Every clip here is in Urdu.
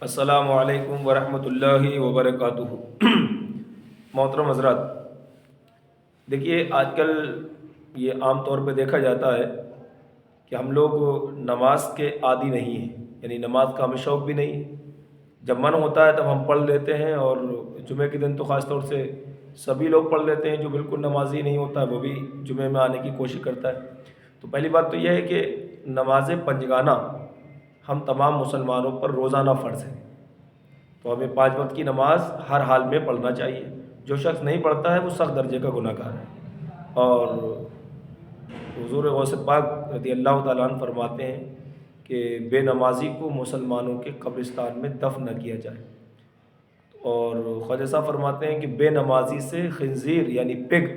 السلام علیکم ورحمۃ اللہ وبرکاتہ۔ محترم حضرات، دیکھیے آج کل یہ عام طور پہ دیکھا جاتا ہے کہ ہم لوگ نماز کے عادی نہیں ہیں، یعنی نماز کا ہمیں شوق بھی نہیں ہے۔ جب من ہوتا ہے تب ہم پڑھ لیتے ہیں، اور جمعے کے دن تو خاص طور سے سبھی لوگ پڑھ لیتے ہیں۔ جو بالکل نمازی نہیں ہوتا ہے وہ بھی جمعے میں آنے کی کوشش کرتا ہے۔ تو پہلی بات تو یہ ہے کہ نماز پنجگانہ ہم تمام مسلمانوں پر روزانہ فرض ہے، تو ہمیں 5 وقت کی نماز ہر حال میں پڑھنا چاہیے۔ جو شخص نہیں پڑھتا ہے وہ سخت درجے کا گناہ گار ہے۔ اور حضور غوث پاک رضی اللہ تعالیٰ عنہ فرماتے ہیں کہ بے نمازی کو مسلمانوں کے قبرستان میں دفن نہ کیا جائے۔ اور خواجہ صاحب فرماتے ہیں کہ بے نمازی سے خنزیر یعنی پگ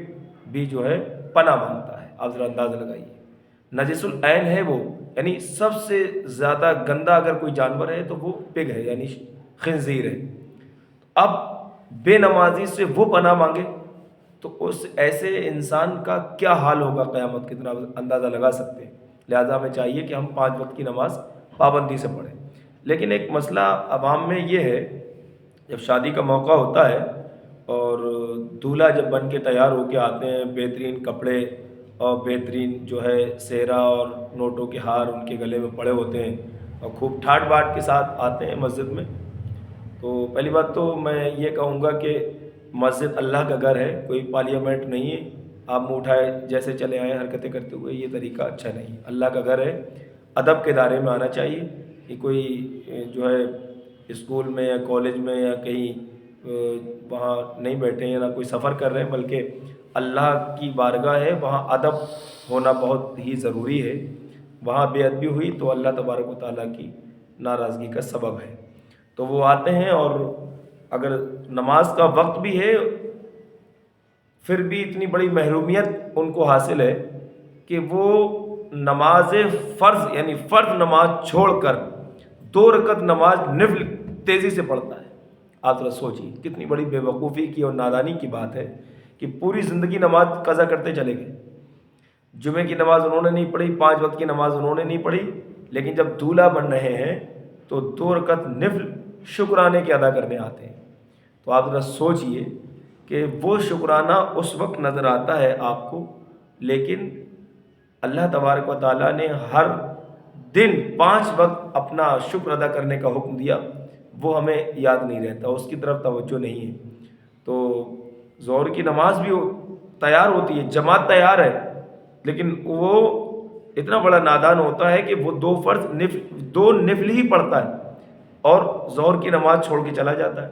بھی جو ہے پناہ مانگتا ہے۔ آپ ذرا اندازہ لگائیے، نجس العین ہے وہ، یعنی سب سے زیادہ گندا اگر کوئی جانور ہے تو وہ پگ ہے، یعنی خنزیر ہے۔ اب بے نمازی سے وہ پناہ مانگے تو اس ایسے انسان کا کیا حال ہوگا قیامت کے دن، آپ اندازہ لگا سکتے ہیں۔ لہذا ہمیں چاہیے کہ ہم 5 وقت کی نماز پابندی سے پڑھیں۔ لیکن ایک مسئلہ عوام میں یہ ہے، جب شادی کا موقع ہوتا ہے اور دولہا جب بن کے تیار ہو کے آتے ہیں، بہترین کپڑے اور بہترین جو ہے سہرا اور نوٹوں کے ہار ان کے گلے میں پڑے ہوتے ہیں اور خوب ٹھاٹ باٹ کے ساتھ آتے ہیں مسجد میں، تو پہلی بات تو میں یہ کہوں گا کہ مسجد اللہ کا گھر ہے، کوئی پارلیمنٹ نہیں ہے۔ آپ منہ اٹھائے جیسے چلے آئے حرکتیں کرتے ہوئے، یہ طریقہ اچھا نہیں۔ اللہ کا گھر ہے، ادب کے دائرے میں آنا چاہیے۔ کہ کوئی جو ہے اسکول میں یا کالج میں یا کہیں وہاں نہیں بیٹھے ہیں، نہ کوئی سفر کر رہے ہیں، بلکہ اللہ کی بارگاہ ہے، وہاں ادب ہونا بہت ہی ضروری ہے۔ وہاں بے ادبی ہوئی تو اللہ تبارک و تعالیٰ کی ناراضگی کا سبب ہے۔ تو وہ آتے ہیں، اور اگر نماز کا وقت بھی ہے پھر بھی اتنی بڑی محرومیت ان کو حاصل ہے کہ وہ نماز فرض یعنی فرض نماز چھوڑ کر 2 رکعت نماز نفل تیزی سے پڑھتا ہے۔ آپ ذرا سوچیے کتنی بڑی بے وقوفی کی اور نادانی کی بات ہے کہ پوری زندگی نماز قضا کرتے چلے گئے۔ جمعے کی نماز انہوں نے نہیں پڑھی، 5 وقت کی نماز انہوں نے نہیں پڑھی، لیکن جب دولہا بن رہے ہیں تو 2 رکعت نفل شکرانے کے ادا کرنے آتے ہیں۔ تو آپ ذرا سوچئے کہ وہ شکرانہ اس وقت نظر آتا ہے آپ کو، لیکن اللہ تبارک و تعالیٰ نے ہر دن 5 وقت اپنا شکر ادا کرنے کا حکم دیا، وہ ہمیں یاد نہیں رہتا، اس کی طرف توجہ نہیں ہے۔ تو ظہر کی نماز بھی تیار ہوتی ہے، جماعت تیار ہے، لیکن وہ اتنا بڑا نادان ہوتا ہے کہ وہ 2 نفل ہی پڑھتا ہے اور ظہر کی نماز چھوڑ کے چلا جاتا ہے۔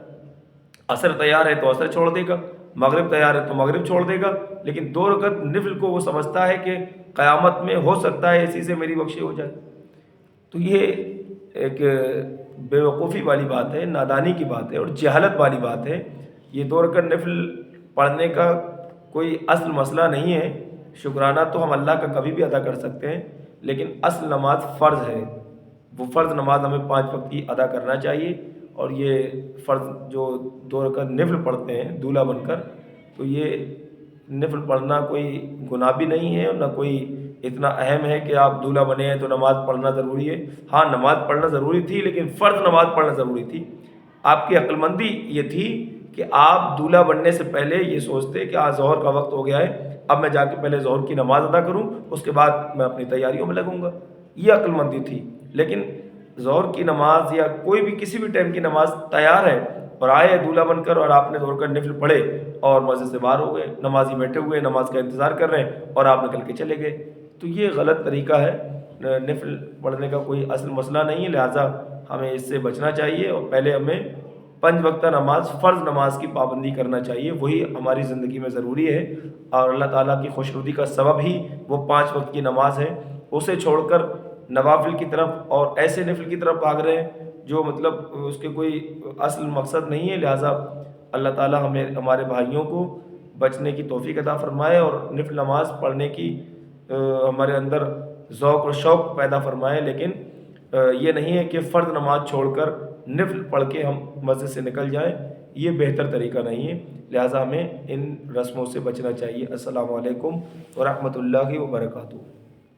عصر تیار ہے تو عصر چھوڑ دے گا، مغرب تیار ہے تو مغرب چھوڑ دے گا، لیکن 2 رکعت نفل کو وہ سمجھتا ہے کہ قیامت میں ہو سکتا ہے اسی سے میری بخشی ہو جائے۔ تو یہ ایک بے وقوفی والی بات ہے، نادانی کی بات ہے اور جہالت والی بات ہے۔ یہ 2 رکعت نفل پڑھنے کا کوئی اصل مسئلہ نہیں ہے۔ شکرانہ تو ہم اللہ کا کبھی بھی ادا کر سکتے ہیں، لیکن اصل نماز فرض ہے، وہ فرض نماز ہمیں 5 وقت کی ادا کرنا چاہیے۔ اور یہ فرض جو 2 رکعت نفل پڑھتے ہیں دولہا بن کر، تو یہ نفل پڑھنا کوئی گناہ بھی نہیں ہے اور نہ کوئی اتنا اہم ہے کہ آپ دولہا بنے ہیں تو نماز پڑھنا ضروری ہے۔ ہاں نماز پڑھنا ضروری تھی، لیکن فرض نماز پڑھنا ضروری تھی۔ آپ کی عقل مندی یہ تھی کہ آپ دولہا بننے سے پہلے یہ سوچتے کہ آج ظہر کا وقت ہو گیا ہے، اب میں جا کے پہلے ظہر کی نماز ادا کروں، اس کے بعد میں اپنی تیاریوں میں لگوں گا۔ یہ عقل مندی تھی۔ لیکن ظہر کی نماز یا کوئی بھی کسی بھی ٹائم کی نماز تیار ہے اور آئے دولہا بن کر اور آپ نے ظہر کا نفل پڑھے اور مسجد سے باہر ہو گئے، نمازی بیٹھے ہوئے نماز کا انتظار کر رہے ہیں اور آپ نکل کے چلے گئے، تو یہ غلط طریقہ ہے۔ نفل پڑھنے کا کوئی اصل مسئلہ نہیں ہے، لہٰذا ہمیں اس سے بچنا چاہیے اور پہلے ہمیں 5 وقتہ نماز فرض نماز کی پابندی کرنا چاہیے، وہی ہماری زندگی میں ضروری ہے۔ اور اللہ تعالیٰ کی خوشنودی کا سبب ہی وہ 5 وقت کی نماز ہے۔ اسے چھوڑ کر نوافل کی طرف اور ایسے نفل کی طرف بھاگ رہے ہیں جو مطلب اس کے کوئی اصل مقصد نہیں ہے۔ لہٰذا اللہ تعالیٰ ہمیں ہمارے بھائیوں کو بچنے کی توفیق عطا فرمائے اور نفل نماز پڑھنے کی ہمارے اندر ذوق اور شوق پیدا فرمائے، لیکن یہ نہیں ہے کہ فرض نماز چھوڑ کر نفل پڑھ کے ہم مسجد سے نکل جائیں، یہ بہتر طریقہ نہیں ہے۔ لہٰذا ہمیں ان رسموں سے بچنا چاہیے۔ السلام علیکم ورحمۃ اللہ وبرکاتہ۔